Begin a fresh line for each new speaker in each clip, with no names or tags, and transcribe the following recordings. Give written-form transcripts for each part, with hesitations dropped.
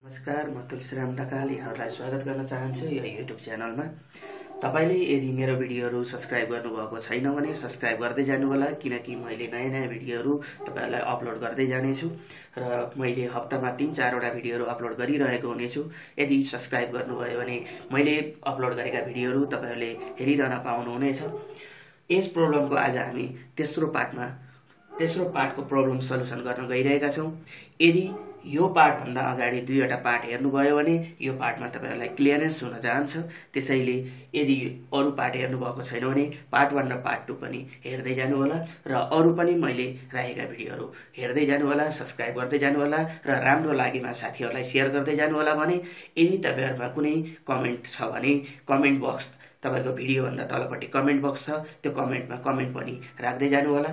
नमस्कार, म तुलसीराम ढकाल यहाँहरूलाई स्वागत गर्न चाहन्छु यो युट्युब च्यानलमा। तपाईले यदि मेरो भिडियोहरू सब्स्क्राइब गर्नुभएको छैन भने सब्स्क्राइब गर्दै जानु होला, किनकि मैले नयाँ नयाँ भिडियोहरू तपाईहरुलाई अपलोड गर्दै जानेछु र मैले हप्तामा 3-4 वटा भिडियोहरू अपलोड गरिरहेको हुनेछु। यदि सब्स्क्राइब गर्नुभयो भने मैले अपलोड गरेका भिडियोहरू तपाईहरुले हेरिरहन पाउनुहुनेछ। यस प्रब्लमको आज हामी तेस्रो पार्टको प्रब्लम सल्युसन गर्न गइरहेका छौं। यदि यो पार्ट भन्दा अगाडि 2 वटा पार्ट हेर्नुभयो भने यो पार्टमा तपाईहरुलाई क्लियरेन्स हुन जान्छ। त्यसैले यदि अरु पार्ट हेर्नु भएको छैन भने पार्ट 1 र पार्ट 2 पनि हेर्दै जानु होला र अरु पनि मैले राखेका भिडियोहरू हेर्दै जानु होला, सब्स्क्राइब गर्दै जानु होला र राम्रो लागेमा साथीहरुलाई शेयर गर्दै जानु होला। भने यदि तपाईहरुमा कुनै कमेन्ट छ भने कमेन्ट बक्स तपाईको भिडियो भन्दा तलपट्टि कमेन्ट बक्स छ, त्यो कमेन्टमा कमेन्ट पनि राख्दै जानु होला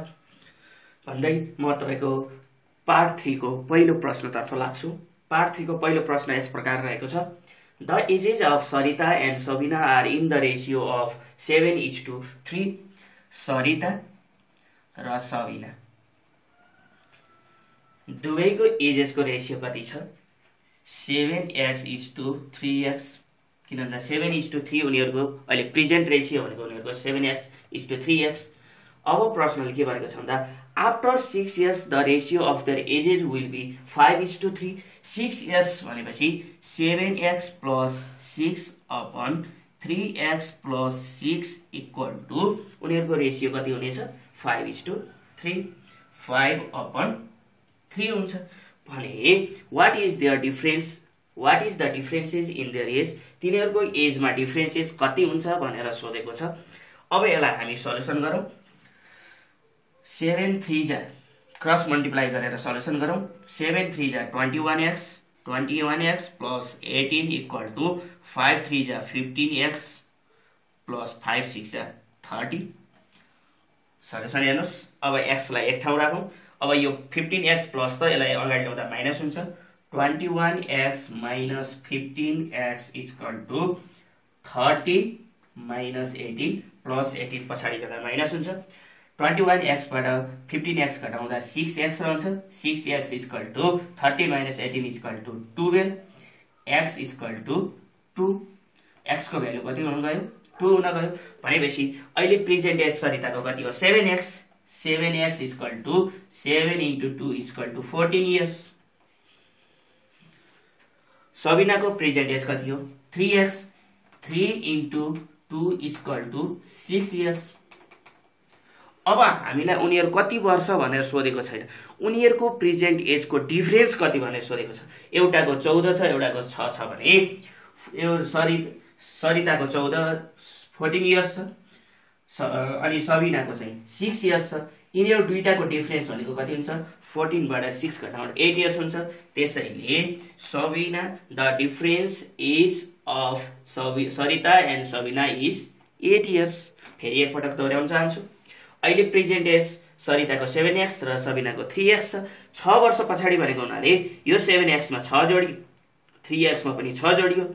भन्दै म तपाईको पार्ट 3 को पहिलो प्रश्नतर्फ लाग्छु। पार्ट 3 को पहिलो प्रश्न यस प्रकार रहेको छ। The ages of Sarita and Sabina are in the ratio of 7:3। Sarita र सबिना दुवैको एजेसको रेशियो कति छ? 7x:3x। किन भन्दा 7:3 उनीहरुको अहिले प्रेजेन्ट रेशियो भनेको उनीहरुको 7x:3x। अब प्रश्नले के भनेको छ भन्दा after 6 years the ratio of their ages will be 5:3। 6 years भनेपछि 7x + 6 upon 3x + 6 equal to उनीहरुको रेशियो कति हुनेछ? 5:3। 5 upon 3 हुन्छ भने what is the differences in their age? तिनीहरुको एजमा डिफरेन्सेस कति हुन्छ भनेर सोधेको छ। अब यसलाई हामी सल्युसन गरौँ। 7 3 जा क्रस मल्टिप्लाई गरेर सल्युसन गरौँ। 7 3 जा 21x 21x + 18 इक्वल टु 5 3 जा 15x + 5 6 जा 30। सल्युसन हेर्नुस्। अब x लाई एक ठाउँ राखौँ। अब यो 15x प्लस त यसलाई अगाडि ल्याउँदा माइनस हुन्छ। 21x - 15x इक्वल टु 30 - 18 + 18 पछाडि जाँदा माइनस हुन्छ। 21x बाट 15x घटाउँदा 6x रहन्छ। 6x equal to 30 - 18 equal to 12। x equal to 2। x को भ्यालु कति हुन गयो? 2 हुन गयो। भनेपछि अहिले प्रेजेन्ट एज सरिताको कति हो? 7x। 7x equal to 7 * 2 equal to 14 years. सबिनाको प्रेजेन्ट एज कति हो? 3x। 3 * 2 equal to 6 years. अब हामीलाई उनीहरु कति वर्ष भनेर सोधेको छैन, उनीहरुको प्रेजेन्ट एज को डिफरेन्स कति भनेर सोधेको छ। एउटाको 14 छ, एउटाको 6 छ भने यो सरिताको 14 14 इयर्स छ अनि सबिनाको चाहिँ 6 इयर्स छ। यिनीहरु दुईटाको डिफरेन्स भनेको कति हुन्छ? 14 बाट 6 घटाउँदा 8 इयर्स हुन्छ। त्यसैले Sabina the difference age of Sarita and Sabina is 8 years. फेरि एक पटक दोहोर्याउन चाहन्छु। अहिले प्रेजेन्ट एज सरिताको 7x र सबिनाको 3x छ। 6 वर्ष पछाडि भनेको हुनाले यो 7x मा 6 जोडियो, 3x मा पनि 6 जोडियो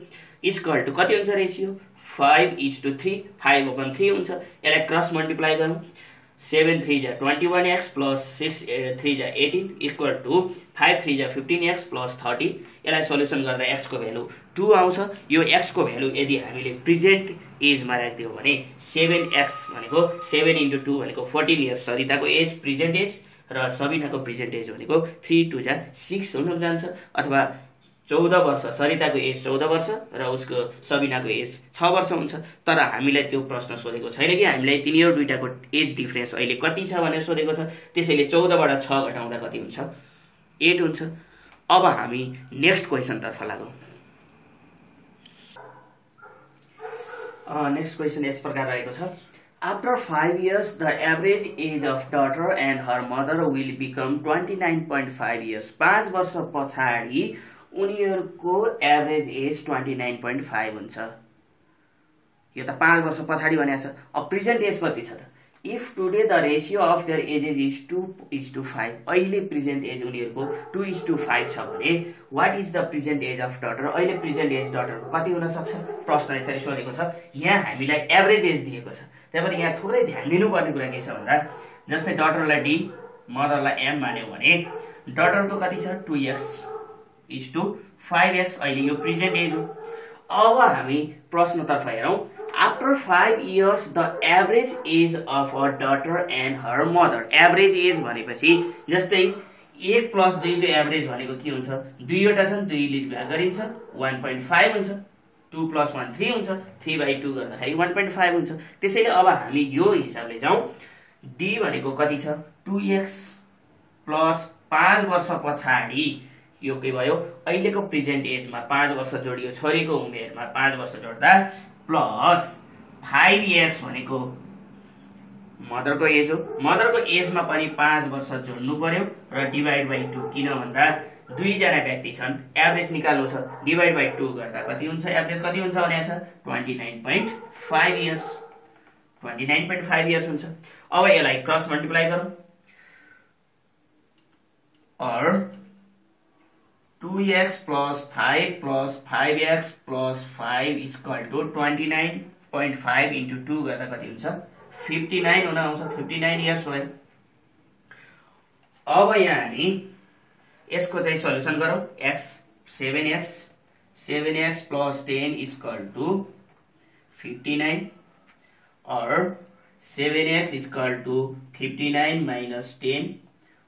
इक्वल टु कति हुन्छ रेशियो? 5:3। 5/3 हुन्छ। यसलाई क्रस मल्टिप्लाई गरौँ। 7 3 जा 21x + 6 3 जा 18 इक्वल टु 5 3 जा 15x + 30। यसलाई सल्युसन गर्दा x को भ्यालु 2 आउँछ। यो x को भ्यालु यदि हामीले प्रेजेन्ट एजमा राख्दियौ भने 7x भनेको 7 * 2 भनेको 14 इयर्स सरिताको एज प्रेजेन्ट एज र सबिनाको प्रेजेन्ट एज भनेको 3 2 जा 6 हुन जान्छ। अथवा 14 वर्ष सरिताको एज 14 वर्ष र उसको सबिनाको एज 6 वर्ष हुन्छ। तर हामीलाई त्यो प्रश्न सोधेको छैन कि हामीलाई तिनीहरु दुईटाको एज डिफरेन्स अहिले कति छ भनेर सोधेको छ। त्यसैले 14 बाट 6 घटाउँदा कति हुन्छ? 8 हुन्छ। अब हामी नेक्स्ट क्वेशन तर्फ लागौं। नेक्स्ट क्वेशन यस प्रकार रहेको छ। After 5 years the average age of daughter and her mother will become 29.5 years। 5 वर्ष पछाडि उनीहरुको एभरेज एज 29.5 हुन्छ। यो त 5 वर्ष पछाडि भनेको छ। अब प्रेजेन्ट एज कति छ त? If today the ratio of their ages is 2:5। अहिले प्रेजेन्ट एज उनीहरुको 2:5 छ भने what is the present age of daughter? अहिले प्रेजेन्ट एज डटरको कति हुन सक्छ? प्रश्न यसरी सोधेको छ। यहाँ हामीलाई एभरेज एज दिएको छ। त्यसैले यहाँ थोरै ध्यान दिनुपर्ने कुरा के छ भन्दा जस्तै डटरलाई d, मदरलाई m मान्यौ भने डटरको कति छ? 2x:5 5x अहिले यो प्रेजेन्ट एज हो। अब हामी प्रश्नतर्फ हेरौँ। After 5 years the average age of a daughter and her mother. Average as भनेपछि जस्तै 1 + 2 को एभरेज भनेको के हुन्छ, 2 वटा छन्, 2 ले भाग गरिन्छ 1.5 हुन्छ, 2 + 1 3 हुन्छ, 3/2 गर्दाखेरि 1.5 हुन्छ। त्यसैले अब हामी यो हिसाबले जाउँ। d भनेको कति छ, 2x प्लस 5 वर्ष पछाडि यो के भयो, अहिलेको प्रेजेन्ट एजमा 5 वर्ष जोडियो, छोरीको उमेरमा 5 वर्ष जोड्दा प्लस 5x भनेको मदरको एज हो। मदरको एजमा पनि 5 वर्ष जोड्नु पर्यो र डिभाइड बाइ 2, किन भन्दा 2 जना व्यक्ति छन्, एभरेज निकाल्नु छ, डिभाइड बाइ 2 गर्दा कति हुन्छ, एभरेज कति हुन्छ भनेको छ 29.5 इयर्स। 29.5 इयर्स हुन्छ। अब यसलाई क्रस मल्टिप्लाई गरौँ। और 2x + 5 + 5x + 5 = 29.5 × 2 गर्दा कति हुन्छ, 59 हुन आउँछ। 59 इयर्स भयो। अब यहाँ हामी यसको चाहिँ सल्युसन गरौँ। x 7x + 10 = 59 और 7x = 59 - 10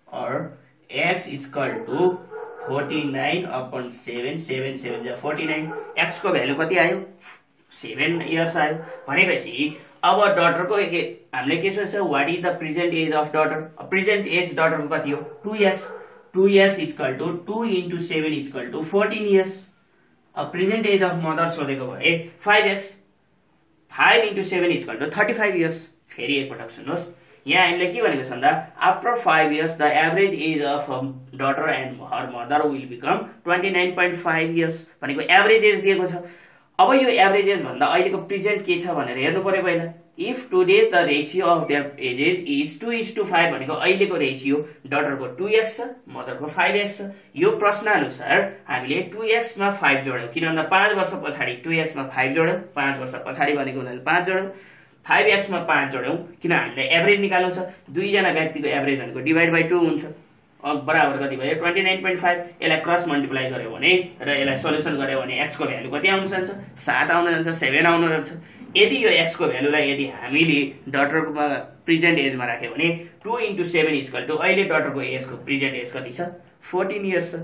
और x = 49/7, 7 7 जा 49। x को भ्यालु कति आयो, 7 इयर्स आयो। भनेपछि अब डटरको हामीले के सोच्छ, what is the present age of daughter. Present age डटरको कति हो, 2x। 2x = 2 × 7 = 14 years. अब प्रेजेन्ट एज अफ मदर सोधेको भए 5x, 5 × 7 = 35 इयर्स। फेरि एकपटक सुन्नुहोस्, यहाँ हामीले के भनेको छ भन्दा after 5 years the average as of daughter and her mother will become 29.5 years भनेको एभरेज एज दिएको छ। अब यो एभरेज एज भन्दा अहिलेको प्रेजेन्ट के छ भनेर हेर्नु पर्यो पहिला। If today's the ratio of their ages is 2:5 भनेको अहिलेको रेसियो डटरको 2x छ, मदरको 5x छ। यो प्रश्न अनुसार हामीले 2x मा 5 जोड्यौं, किन भन्दा 5 वर्ष पछाडि 2x मा 5 जोड्यौं, 5 वर्ष पछाडि भनेको हुनाले 5 जोड्यौं, 5x मा 5 जोड्यौं, किन हामीले एभरेज निकाल्नु छ। 2 जना व्यक्तिको एभरेज भनेको डिभाइड बाइ 2 हुन्छ। अब बराबर कति भयो, 29.5। यसलाई क्रस मल्टिप्लाई गर्यो भने र यसलाई सल्युसन गर्यो भने x को भ्यालु कति आउन जान्छ, 7 आउन जान्छ, 7 आउन जान्छ। यदि यो x को भ्यालुलाई यदि हामीले डटरको प्रेजेन्ट एजमा राख्यो भने 2 × 7 = अहिले डटरको एजको प्रेजेन्ट एज कति छ, 14 इयर्स छ।